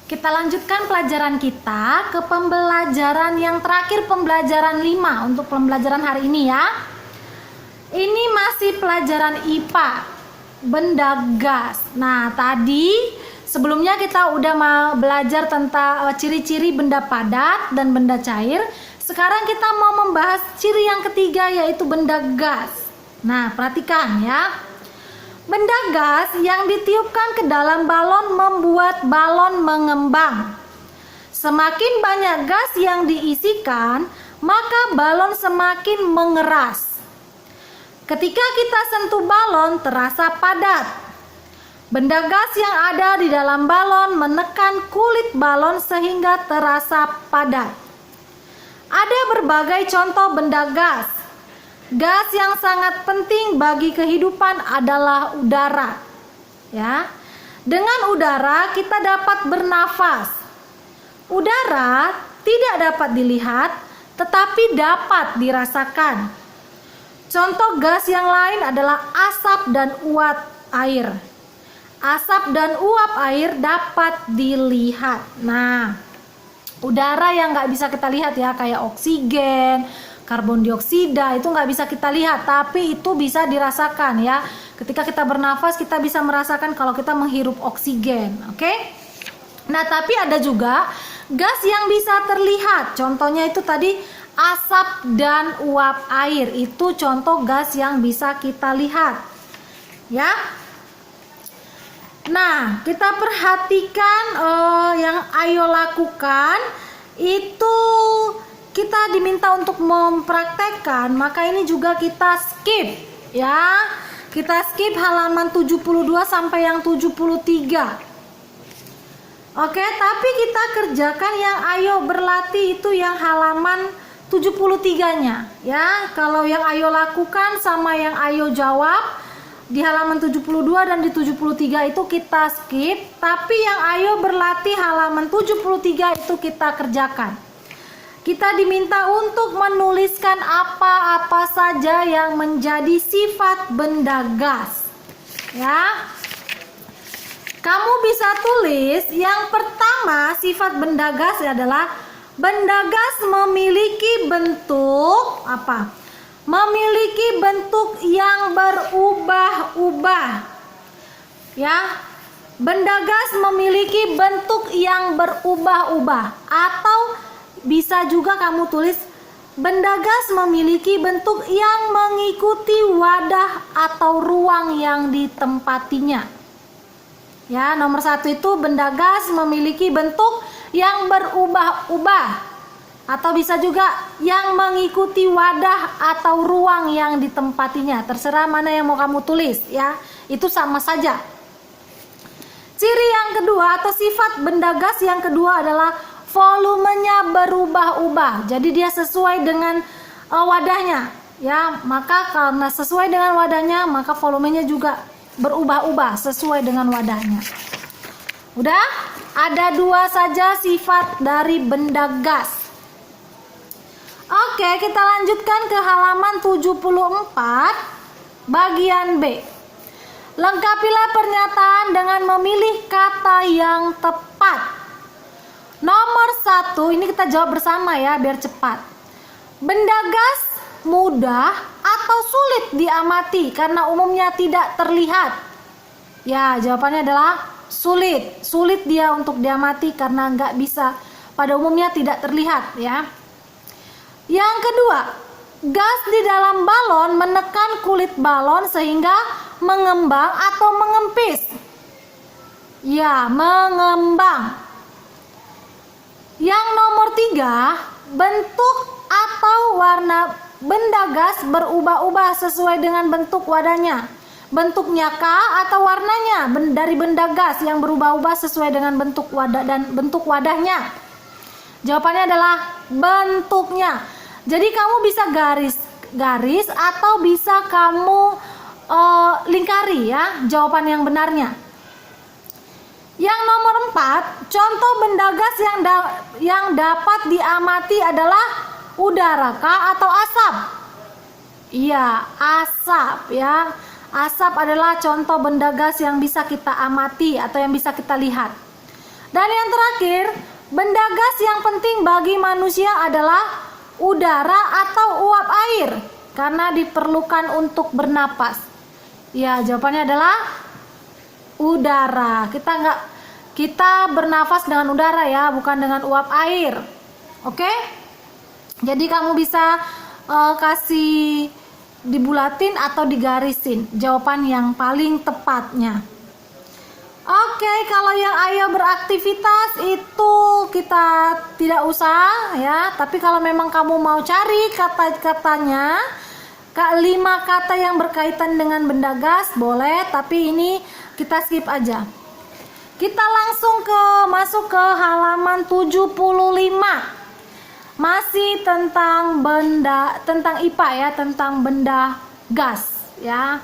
Kita lanjutkan pelajaran kita ke pembelajaran yang terakhir, pembelajaran 5 untuk pembelajaran hari ini ya. Ini masih pelajaran IPA, benda gas. Nah, tadi sebelumnya kita udah mau belajar tentang ciri-ciri benda padat dan benda cair. Sekarang kita mau membahas ciri yang ketiga, yaitu benda gas. Nah, perhatikan ya. Benda gas yang ditiupkan ke dalam balon membuat balon mengembang. Semakin banyak gas yang diisikan, maka balon semakin mengeras. Ketika kita sentuh balon, terasa padat. Benda gas yang ada di dalam balon menekan kulit balon sehingga terasa padat. Ada berbagai contoh benda gas. Gas yang sangat penting bagi kehidupan adalah udara. Ya. Dengan udara kita dapat bernafas. Udara tidak dapat dilihat, tetapi dapat dirasakan. Contoh gas yang lain adalah asap dan uap air. Asap dan uap air dapat dilihat. Nah, udara yang nggak bisa kita lihat ya, kayak oksigen, karbon dioksida, itu nggak bisa kita lihat, tapi itu bisa dirasakan ya. Ketika kita bernafas, kita bisa merasakan kalau kita menghirup oksigen, oke? Nah, tapi ada juga gas yang bisa terlihat. Contohnya itu tadi asap dan uap air. Itu contoh gas yang bisa kita lihat. Ya. Nah, kita perhatikan yang ayo lakukan itu. Kita diminta untuk mempraktekkan, maka ini juga kita skip ya. Kita skip halaman 72 sampai yang 73. Oke, tapi kita kerjakan yang ayo berlatih itu yang halaman 73-nya ya. Kalau yang ayo lakukan sama yang ayo jawab di halaman 72 dan di 73 itu kita skip, tapi yang ayo berlatih halaman 73 itu kita kerjakan. Kita diminta untuk menuliskan apa-apa saja yang menjadi sifat benda gas. Ya. Kamu bisa tulis yang pertama, sifat benda gas adalah benda gas memiliki bentuk apa? Memiliki bentuk yang berubah-ubah. Ya. Benda gas memiliki bentuk yang berubah-ubah, atau bisa juga kamu tulis benda gas memiliki bentuk yang mengikuti wadah atau ruang yang ditempatinya. Ya, nomor 1 itu benda gas memiliki bentuk yang berubah-ubah, atau bisa juga yang mengikuti wadah atau ruang yang ditempatinya. Terserah mana yang mau kamu tulis ya. Itu sama saja. Ciri yang kedua atau sifat benda gas yang kedua adalah volumenya berubah-ubah. Jadi dia sesuai dengan wadahnya ya. Maka karena sesuai dengan wadahnya, maka volumenya juga berubah-ubah sesuai dengan wadahnya. Udah? Ada 2 saja sifat dari benda gas. Oke, kita lanjutkan ke halaman 74 bagian B. Lengkapilah pernyataan dengan memilih kata yang tepat. Nomor 1, ini kita jawab bersama ya biar cepat. Benda gas mudah atau sulit diamati karena umumnya tidak terlihat? Ya, jawabannya adalah sulit. Sulit dia untuk diamati karena nggak bisa, pada umumnya tidak terlihat ya. Yang kedua, gas di dalam balon menekan kulit balon sehingga mengembang atau mengempis. Ya, mengembang. Yang nomor 3, bentuk atau warna benda gas berubah-ubah sesuai dengan bentuk wadahnya. Bentuknya kah atau warnanya dari benda gas yang berubah-ubah sesuai dengan bentuk wadah dan bentuk wadahnya? Jawabannya adalah bentuknya. Jadi kamu bisa garis atau bisa kamu lingkari ya jawaban yang benarnya. Yang nomor 4, contoh benda gas yang dapat diamati adalah udara kah atau asap? Iya, asap ya. Asap adalah contoh benda gas yang bisa kita amati atau yang bisa kita lihat. Dan yang terakhir, benda gas yang penting bagi manusia adalah udara atau uap air karena diperlukan untuk bernapas. Ya, jawabannya adalah udara. Kita bernafas dengan udara ya, bukan dengan uap air. Oke? Jadi kamu bisa kasih dibulatin atau digarisin jawaban yang paling tepatnya. Oke, kalau yang ayo beraktivitas itu kita tidak usah ya. Tapi kalau memang kamu mau cari kata-katanya, 5 kata yang berkaitan dengan benda gas boleh, tapi ini kita skip aja. Kita langsung masuk ke halaman 75. Masih tentang IPA ya, tentang benda gas ya.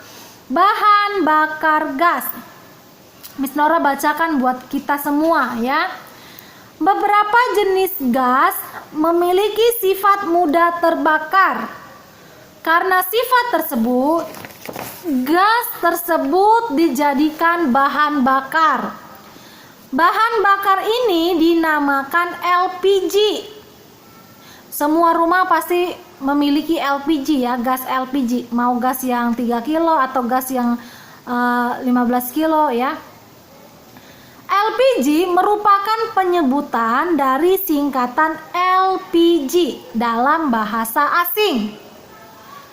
Bahan bakar gas. Miss Nora bacakan buat kita semua ya. Beberapa jenis gas memiliki sifat mudah terbakar. Karena sifat tersebut, gas tersebut dijadikan bahan bakar. Bahan bakar ini dinamakan LPG. Semua rumah pasti memiliki LPG ya, gas LPG. Mau gas yang 3 kilo atau gas yang 15 kilo ya. LPG merupakan penyebutan dari singkatan LPG dalam bahasa asing.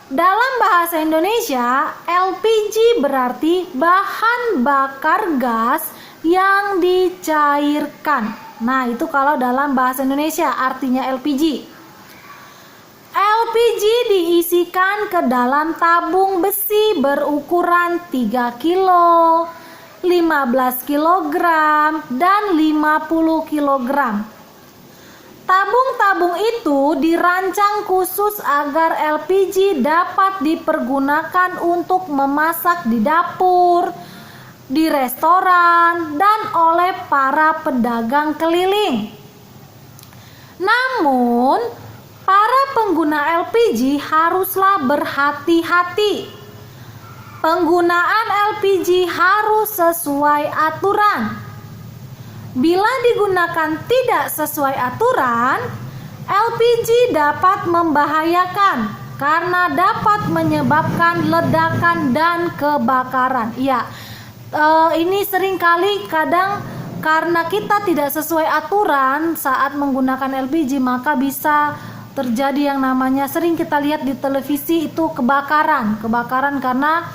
Dalam bahasa Indonesia, LPG berarti bahan bakar gas yang dicairkan. Nah, itu kalau dalam bahasa Indonesia artinya LPG. LPG diisikan ke dalam tabung besi berukuran 3 kilo, 15 kg, dan 50 kg. Tabung-tabung itu dirancang khusus agar LPG dapat dipergunakan untuk memasak di dapur, di restoran, dan oleh para pedagang keliling. Namun, para pengguna LPG haruslah berhati-hati. Penggunaan LPG harus sesuai aturan. Bila digunakan tidak sesuai aturan, LPG dapat membahayakan karena dapat menyebabkan ledakan dan kebakaran. Iya, ini seringkali kadang karena kita tidak sesuai aturan saat menggunakan LPG, maka bisa terjadi yang namanya sering kita lihat di televisi itu kebakaran karena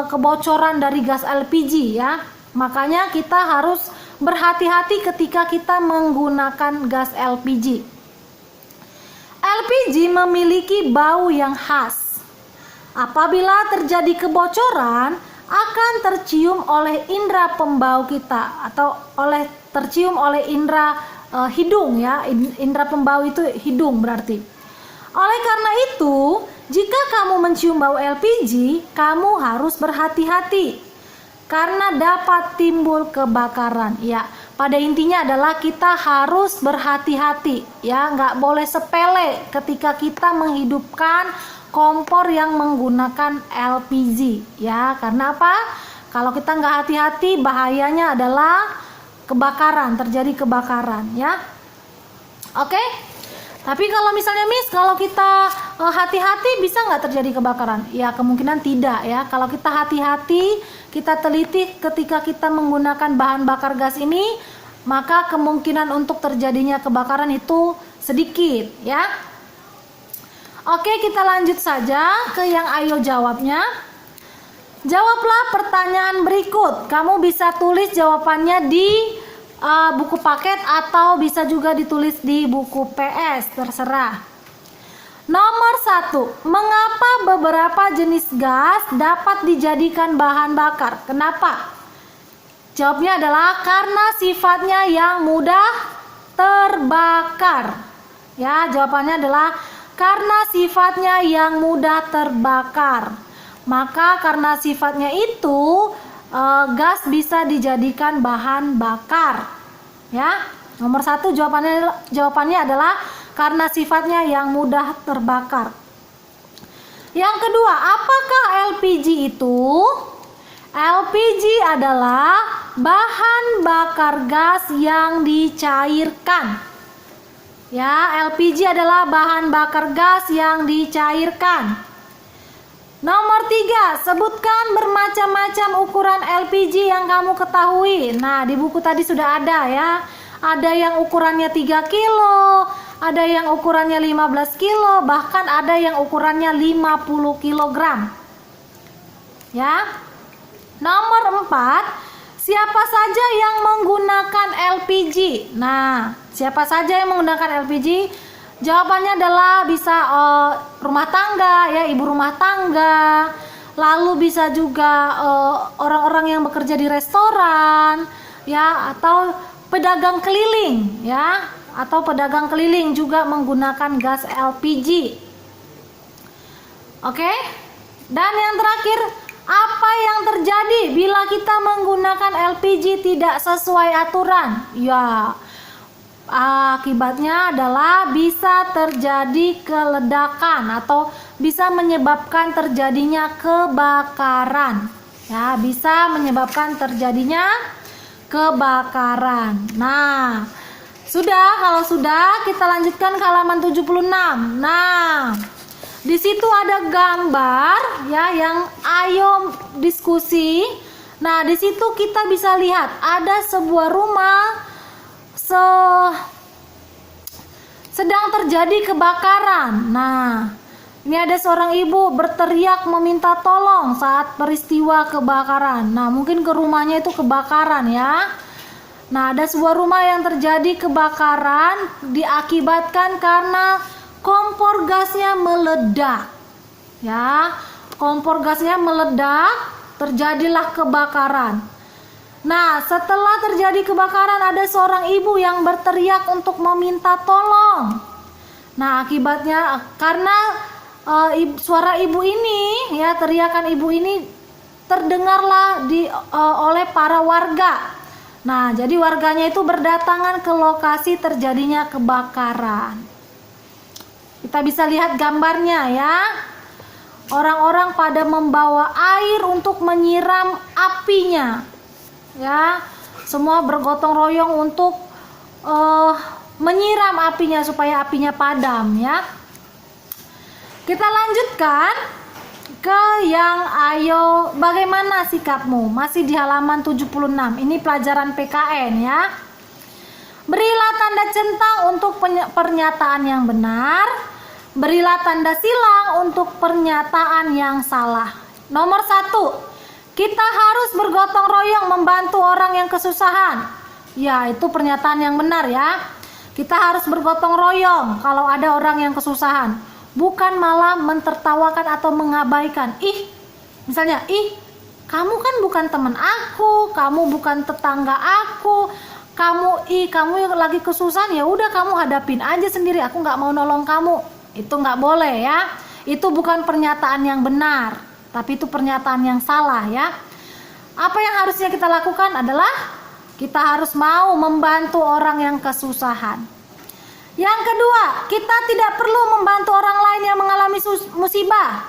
kebocoran dari gas LPG ya. Makanya kita harus berhati-hati ketika kita menggunakan gas LPG. LPG memiliki bau yang khas. Apabila terjadi kebocoran, akan tercium oleh indera pembau kita atau tercium oleh indera hidung ya. Indera pembau itu hidung berarti. Oleh karena itu, jika kamu mencium bau LPG, kamu harus berhati-hati karena dapat timbul kebakaran. Ya, pada intinya adalah kita harus berhati-hati ya, nggak boleh sepele ketika kita menghidupkan kompor yang menggunakan LPG ya. Karena apa? Kalau kita nggak hati-hati, bahayanya adalah kebakaran, terjadi kebakaran ya. Oke? Tapi kalau misalnya kalau kita hati-hati bisa nggak terjadi kebakaran? Ya kemungkinan tidak ya. Kalau kita hati-hati, kita teliti ketika kita menggunakan bahan bakar gas ini, maka kemungkinan untuk terjadinya kebakaran itu sedikit ya. Oke, kita lanjut saja ke yang ayo jawabnya. Jawablah pertanyaan berikut. Kamu bisa tulis jawabannya di buku paket atau bisa juga ditulis di buku PS, terserah. Nomor 1, mengapa beberapa jenis gas dapat dijadikan bahan bakar? Kenapa? Jawabnya adalah karena sifatnya yang mudah terbakar. Ya, jawabannya adalah karena sifatnya yang mudah terbakar. Maka karena sifatnya itu gas bisa dijadikan bahan bakar. Ya, nomor 1 jawabannya adalah karena sifatnya yang mudah terbakar. Yang kedua, apakah LPG itu? LPG adalah bahan bakar gas yang dicairkan. Ya, LPG adalah bahan bakar gas yang dicairkan. Nomor 3, sebutkan bermacam-macam ukuran LPG yang kamu ketahui. Nah, di buku tadi sudah ada ya. Ada yang ukurannya 3 kilo, ada yang ukurannya 15 kilo, bahkan ada yang ukurannya 50 kilogram. Ya. Nomor 4, siapa saja yang menggunakan LPG? Nah, siapa saja yang menggunakan LPG? Jawabannya adalah bisa rumah tangga, ya, ibu rumah tangga. Lalu bisa juga orang-orang yang bekerja di restoran, ya, atau pedagang keliling, ya, atau pedagang keliling juga menggunakan gas LPG. Oke? Dan yang terakhir, apa yang terjadi bila kita menggunakan LPG tidak sesuai aturan? Ya, akibatnya adalah bisa terjadi keledakan atau bisa menyebabkan terjadinya kebakaran. Ya, bisa menyebabkan terjadinya kebakaran. Nah, kalau sudah kita lanjutkan ke halaman 76. Nah, di situ ada gambar ya yang ayo diskusi. Nah, di situ kita bisa lihat ada sebuah rumah sedang terjadi kebakaran. Nah, ini ada seorang ibu berteriak meminta tolong saat peristiwa kebakaran. Nah, mungkin ke rumahnya itu kebakaran ya. Nah, ada sebuah rumah yang terjadi kebakaran diakibatkan karena kompor gasnya meledak. Ya, kompor gasnya meledak, terjadilah kebakaran. Nah, setelah terjadi kebakaran ada seorang ibu yang berteriak untuk meminta tolong. Nah, akibatnya karena suara ibu ini, ya, teriakan ibu ini terdengarlah oleh para warga. Nah, jadi warganya itu berdatangan ke lokasi terjadinya kebakaran. Kita bisa lihat gambarnya ya. Orang-orang pada membawa air untuk menyiram apinya. Ya, semua bergotong royong untuk menyiram apinya supaya apinya padam ya. Kita lanjutkan ke yang ayo bagaimana sikapmu? Masih di halaman 76. Ini pelajaran PKN ya. Berilah tanda centang untuk pernyataan yang benar. Berilah tanda silang untuk pernyataan yang salah. Nomor 1, kita harus bergotong royong membantu orang yang kesusahan. Ya, itu pernyataan yang benar ya. Kita harus bergotong royong kalau ada orang yang kesusahan. Bukan malah mentertawakan atau mengabaikan. Misalnya, kamu kan bukan teman aku, kamu bukan tetangga aku, kamu lagi kesusahan, ya udah kamu hadapin aja sendiri, aku nggak mau nolong kamu. Itu nggak boleh ya. Itu bukan pernyataan yang benar, tapi itu pernyataan yang salah ya. Apa yang harusnya kita lakukan adalah kita harus mau membantu orang yang kesusahan. Yang kedua, kita tidak perlu membantu orang lain yang mengalami musibah.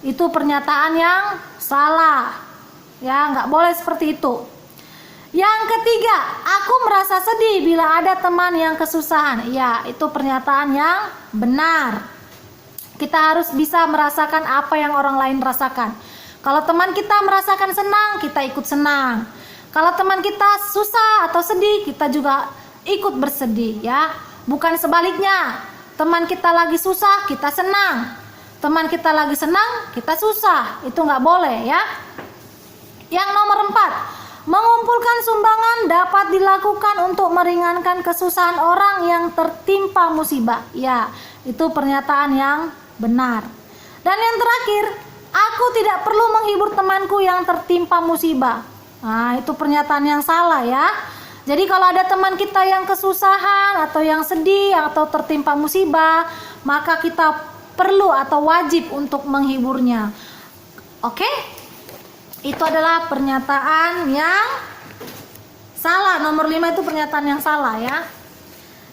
Itu pernyataan yang salah. Ya, nggak boleh seperti itu. Yang ketiga, aku merasa sedih bila ada teman yang kesusahan. Ya, itu pernyataan yang benar. Kita harus bisa merasakan apa yang orang lain rasakan. Kalau teman kita merasakan senang, kita ikut senang. Kalau teman kita susah atau sedih, kita juga ikut bersedih ya. Bukan sebaliknya. Teman kita lagi susah, kita senang. Teman kita lagi senang, kita susah. Itu nggak boleh ya. Yang nomor 4, mengumpulkan sumbangan dapat dilakukan untuk meringankan kesusahan orang yang tertimpa musibah. Ya, itu pernyataan yang benar. Dan yang terakhir, aku tidak perlu menghibur temanku yang tertimpa musibah. Nah, itu pernyataan yang salah ya. Jadi kalau ada teman kita yang kesusahan atau yang sedih atau tertimpa musibah, maka kita perlu atau wajib untuk menghiburnya. Oke? Itu adalah pernyataan yang salah. Nomor 5 itu pernyataan yang salah ya.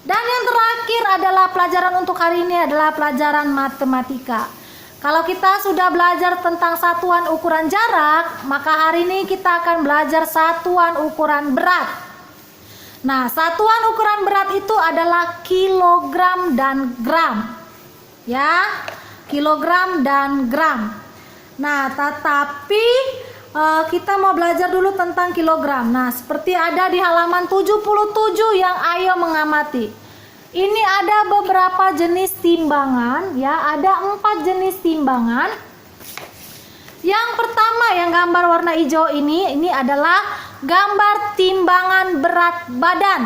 Dan yang terakhir adalah pelajaran untuk hari ini adalah pelajaran matematika. Kalau kita sudah belajar tentang satuan ukuran jarak, maka hari ini kita akan belajar satuan ukuran berat. Nah, satuan ukuran berat itu adalah kilogram dan gram. Ya, kilogram dan gram. Nah, tetapi kita mau belajar dulu tentang kilogram. Nah, seperti ada di halaman 77 yang Ayo mengamati. Ini ada beberapa jenis timbangan, ya, ada 4 jenis timbangan. Yang pertama yang gambar warna hijau ini adalah gambar timbangan berat badan.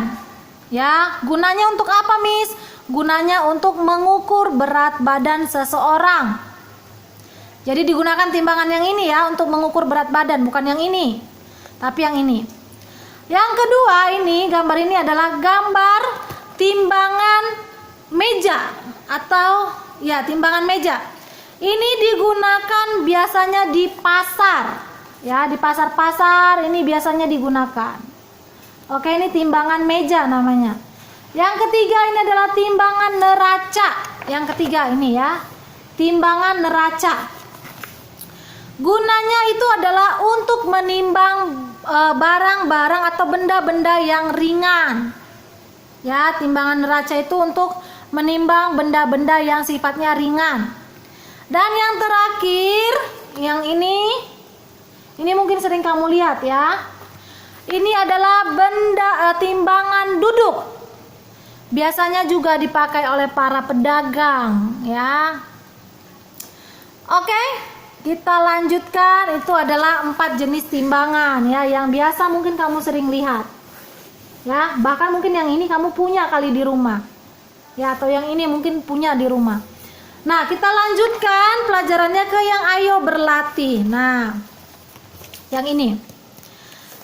Ya, gunanya untuk apa, Miss? Gunanya untuk mengukur berat badan seseorang. Jadi digunakan timbangan yang ini ya untuk mengukur berat badan, bukan yang ini, tapi yang ini. Yang kedua ini, gambar ini adalah gambar timbangan meja atau ya timbangan meja. Ini digunakan biasanya di pasar. Ya, di pasar-pasar ini biasanya digunakan. Oke, ini timbangan meja namanya. Yang ketiga ini adalah timbangan neraca. Yang ketiga ini ya, timbangan neraca. Gunanya itu adalah untuk menimbang barang-barang atau benda-benda yang ringan. Ya, timbangan neraca itu untuk menimbang benda-benda yang sifatnya ringan. Dan yang terakhir, yang ini mungkin sering kamu lihat ya. Ini adalah timbangan duduk. Biasanya juga dipakai oleh para pedagang ya. Oke, kita lanjutkan. Itu adalah 4 jenis timbangan ya yang biasa mungkin kamu sering lihat. Ya, bahkan mungkin yang ini kamu punya kali di rumah. Ya, atau yang ini mungkin punya di rumah. Nah, kita lanjutkan pelajarannya ke yang Ayo berlatih. Nah, yang ini.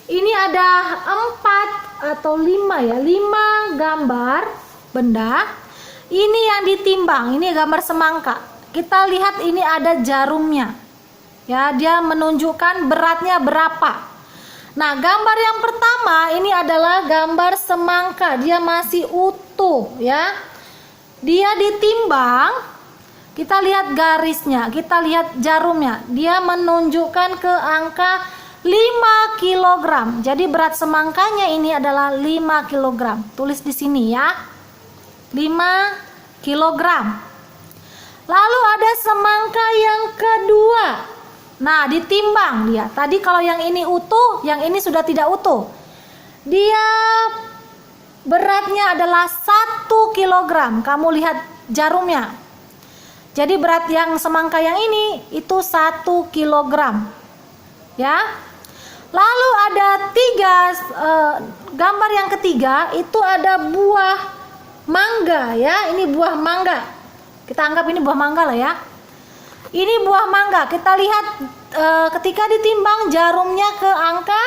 Ini ada 4 atau 5 ya, 5 gambar benda. Ini yang ditimbang, ini gambar semangka. Kita lihat ini ada jarumnya. Ya, dia menunjukkan beratnya berapa. Nah, gambar yang pertama ini adalah gambar semangka, dia masih utuh ya. Dia ditimbang, kita lihat garisnya, kita lihat jarumnya. Dia menunjukkan ke angka 5 kg. Jadi berat semangkanya ini adalah 5 kg. Tulis di sini ya. 5 kg. Lalu ada semangka yang kedua. Nah, ditimbang dia. Tadi kalau yang ini utuh, yang ini sudah tidak utuh. Dia beratnya adalah 1 kg. Kamu lihat jarumnya. Jadi berat yang semangka yang ini itu 1 kg. Ya. Lalu ada 3 gambar yang ketiga itu ada buah mangga ya. Ini buah mangga. Kita anggap ini buah mangga lah ya. Ini buah mangga. Kita lihat ketika ditimbang jarumnya ke angka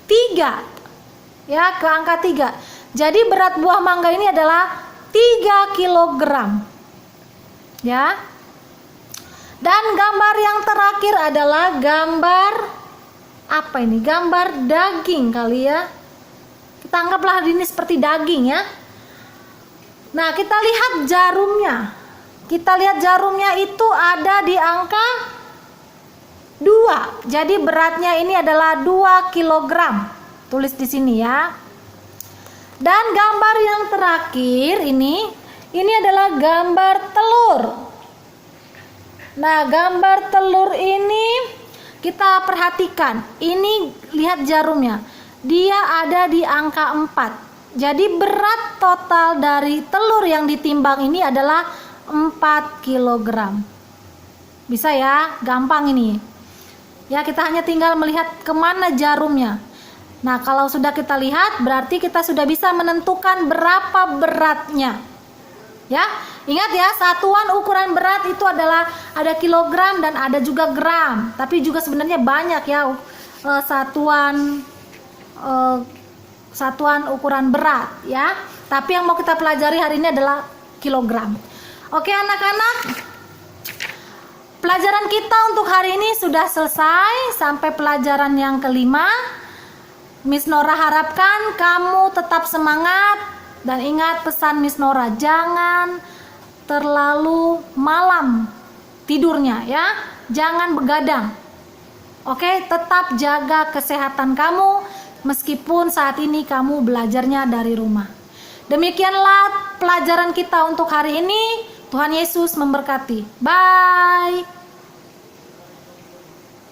3. Ya, ke angka 3. Jadi berat buah mangga ini adalah 3 kg. Ya. Dan gambar yang terakhir adalah gambar apa ini? Gambar daging kali ya. Kita anggaplah ini seperti daging ya. Nah, kita lihat jarumnya. Kita lihat jarumnya itu ada di angka 2. Jadi beratnya ini adalah 2 kg. Tulis di sini ya. Dan gambar yang terakhir ini adalah gambar telur. Nah, gambar telur ini kita perhatikan. Ini lihat jarumnya. Dia ada di angka 4. Jadi berat total dari telur yang ditimbang ini adalah 4 kg. Bisa ya, gampang ini. Ya, kita hanya tinggal melihat kemana jarumnya. Nah, kalau sudah kita lihat, berarti kita sudah bisa menentukan berapa beratnya. Ya, ingat ya, satuan ukuran berat itu adalah ada kilogram dan ada juga gram. Tapi juga sebenarnya banyak ya satuan ukuran berat ya. Tapi yang mau kita pelajari hari ini adalah kilogram. Oke anak-anak, pelajaran kita untuk hari ini sudah selesai sampai pelajaran yang kelima. Miss Nora harapkan kamu tetap semangat dan ingat pesan Miss Nora, jangan terlalu malam tidurnya ya. Jangan begadang. Oke, tetap jaga kesehatan kamu meskipun saat ini kamu belajarnya dari rumah. Demikianlah pelajaran kita untuk hari ini. Tuhan Yesus memberkati. Bye.